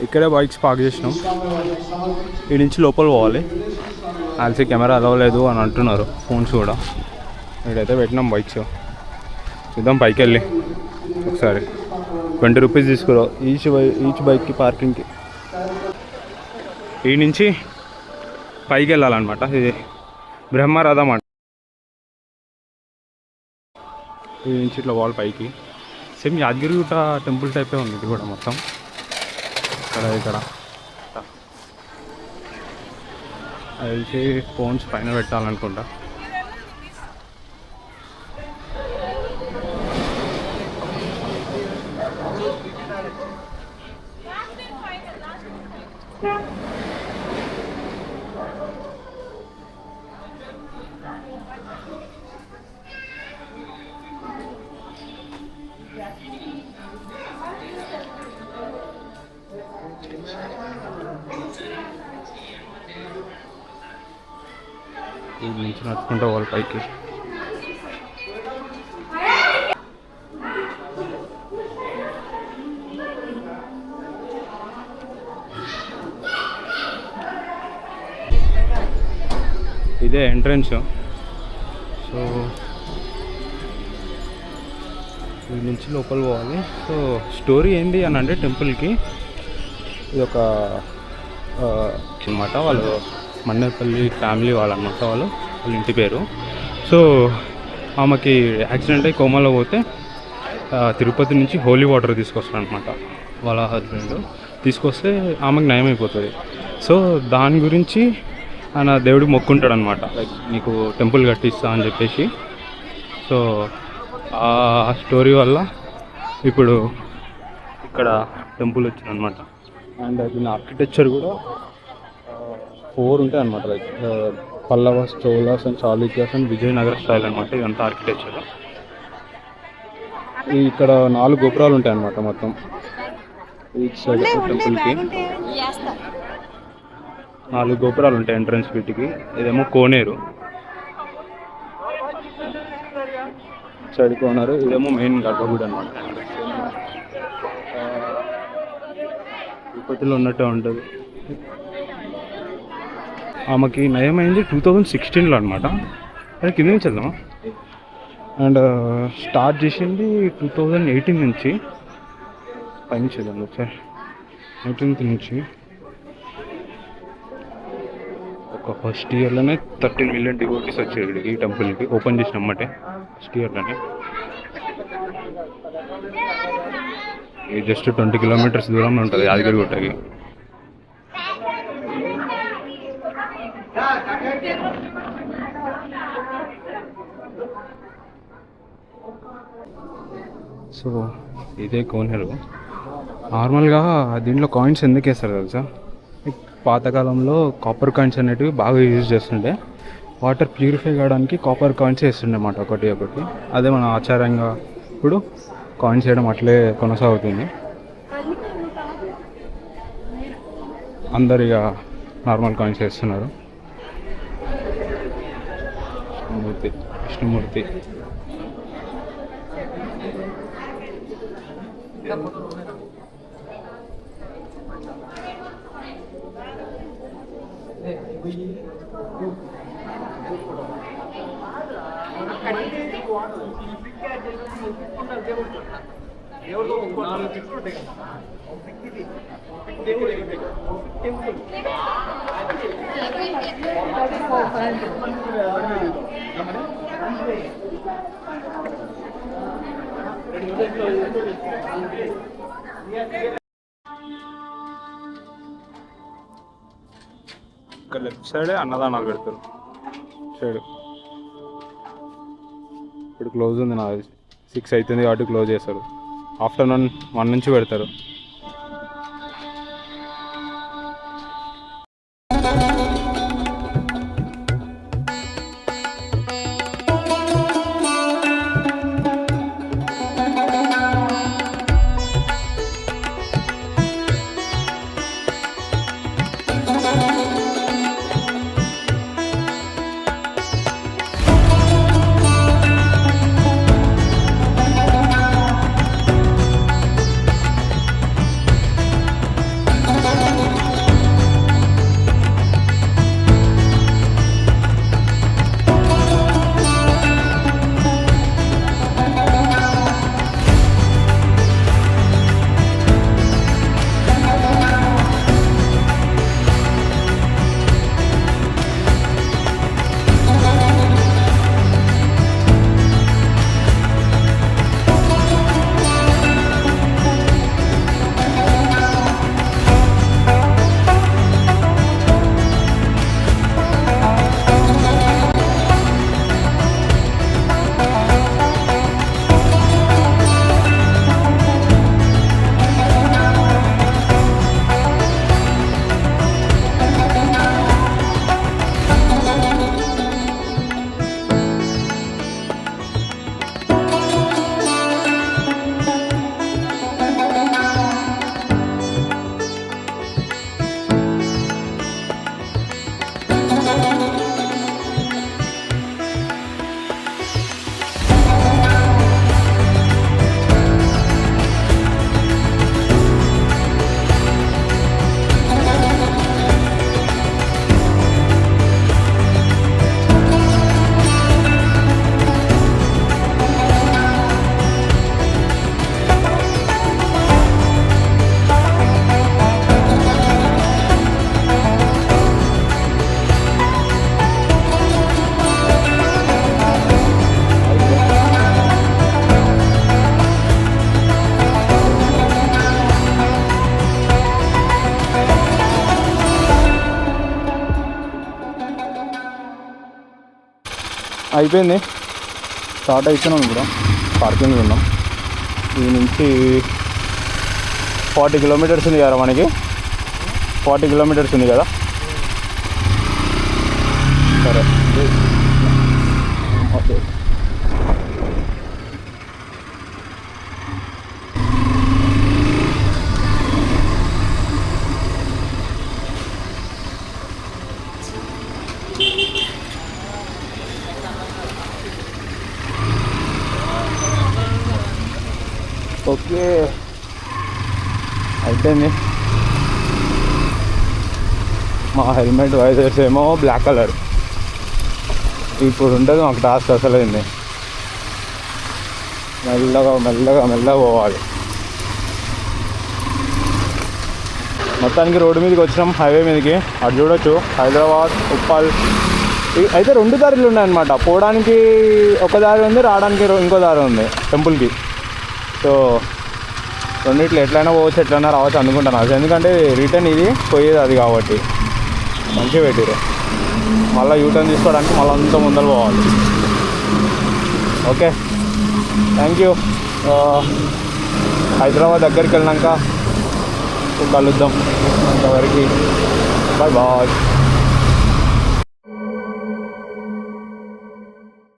ఇక్కడే bikes park చేసినాం. ఈ నుంచి లోపల పోవాలి. ఆల్సీ కెమెరా అలవలేదు అని అంటున్నారు, ఫోన్స్ కూడా. ఇక్కడైతే పెట్టినాం బైక్స్. చూద్దాం పైకి వెళ్ళి ఒకసారి. 20 రూపీస్ తీసుకురా ఈచ్ బైక్కి పార్కింగ్కి. ఈ నుంచి పైకి వెళ్ళాలన్నమాట. ఇది బ్రహ్మరథం అంట. ఈ నుంచి ఇట్లా వాల్ పైకి. సేమ్ యాదగిరిగుట్ట టెంపుల్ టైపే ఉంది ఇది కూడా మొత్తం. ఇక్కడ అది ఫోన్స్ పైన పెట్టాలనుకుంటా. ఇది నుంచి నడుచుకుంటా వాళ్ళ పైకి. ఇదే ఎంట్రన్స్. సో ఇది నుంచి లోపల పోవాలి. సో స్టోరీ ఏంటి అని అంటే టెంపుల్కి ఇది ఒక అనమాట. వాళ్ళు మన్నేపల్లి ఫ్యామిలీ వాళ్ళనమాట, వాళ్ళ ఇంటి పేరు. సో ఆమెకి యాక్సిడెంట్ అయ్యి కోమాలో పోతే తిరుపతి నుంచి హోలీ వాటర్ తీసుకొస్తాడు అనమాట వాళ్ళ హస్బెండ్. తీసుకొస్తే ఆమెకు నయం అయిపోతుంది. సో దాని గురించి ఆయన దేవుడికి మొక్కుంటాడు అనమాట, లైక్ నీకు టెంపుల్ కట్టిస్తా అని చెప్పేసి. సో ఆ స్టోరీ వల్ల ఇప్పుడు ఇక్కడ టెంపుల్ వచ్చిందనమాట. అండ్ దీని ఆర్కిటెక్చర్ కూడా 4 ఉంటాయి అనమాట. Like Pallavas, Cholas and Chalukyas and Vijayanagara style అనమాట ఇదంతా ఆర్కిటెక్చర్. ఇక్కడ 4 గోపురాలు ఉంటాయి అనమాట మొత్తం ఈచ్ సైడ్ టెంపుల్కి. 4 గోపురాలు ఉంటాయి ఎంట్రన్స్ వీటికి. ఇదేమో కోనేరు, సైడ్ కోనేరు. ఇదేమో మెయిన్ గర్భగుడి అనమాట. తిరుపతిలో ఉన్నట్టే ఉంటుంది. ఆమెకి నయమైంది 2016లో అనమాట. అది కింద నుంచి వెళ్దామా. అండ్ స్టార్ట్ చేసింది 2018 నుంచి. పైన చేద్దాం ఒకసారి. 18 నుంచి ఒక ఫస్ట్ ఇయర్లోనే 13 మిలియన్ డివోటీస్ వచ్చారు ఈ టెంపుల్కి. ఓపెన్ చేసిన అమ్మటే ఫస్ట్ ఇయర్లోనే. ఇది జస్ట్ 20 కిలోమీటర్స్ దూరంలో ఉంటుంది యాదగిరిగుట్టకి. సో ఇదే కోనేరు. నార్మల్గా దీంట్లో కాయిన్స్ ఎందుకు వేస్తారు తెలుసా? పాతకాలంలో కాపర్ కాయిన్స్ అనేటివి బాగా యూజ్ చేస్తుండే. వాటర్ ప్యూరిఫై కావడానికి కాపర్ కాయిన్స్ వేస్తుండే అన్నమాట ఒకటి. అదే మన ఆచారంగా ఇప్పుడు కాయిన్స్ వేయడం అట్లే కొనసాగుతుంది. అందరిగా నార్మల్ కాయిన్స్ వేస్తున్నారు. విష్ణుమూర్తి ఇక్కడ లెఫ్ట్ సైడే అన్నదానాలు పెడతారు. సైడ్ ఇప్పుడు క్లోజ్ ఉంది. నా 6 అవుతుంది కాబట్టి క్లోజ్ చేస్తారు. ఆఫ్టర్నూన్ 1 నుంచి పెడతారు. అయిపోయింది, స్టార్ట్ అవుతున్నాం. ఇప్పుడు పార్కింగ్లో ఉన్నాం. ఈ నుంచి 40 కిలోమీటర్స్ ఉంది కదా మనకి, 40 కిలోమీటర్స్ ఉంది కదా. సరే ఓకే. ఓకే అయిపోయింది. మా హెల్మెట్ వైజర్స్ ఏమో బ్లాక్ కలర్. ఇప్పుడు ఉంటుంది మాకు టాస్క్ అసలైంది. మెల్లగా మెల్లగా మెల్లగా పోవాలి. మొత్తానికి రోడ్డు మీదకి వచ్చినాం, హైవే మీదకి. అటు చూడొచ్చు హైదరాబాద్ ఉప్పల్. అయితే 2 దారులు ఉన్నాయన్నమాట. పోవడానికి ఒక దారి ఉంది, రావడానికి ఇంకో దారి ఉంది టెంపుల్కి. సో రెండిట్లో ఎట్లయినా పోవచ్చు, ఎట్లయినా రావచ్చు అనుకుంటాను అసలు. ఎందుకంటే రిటర్న్ ఇది, పోయేది అది కాబట్టి మంచిగా పెట్టిరు. మళ్ళీ యూటర్న్ తీసుకోవడానికి మళ్ళీ అంత ముందర పోవాలి. Okay thank you. హైదరాబాద్ దగ్గరికి వెళ్ళినాక కలుద్దాం. అంతవరకు బాయ్ బాయ్.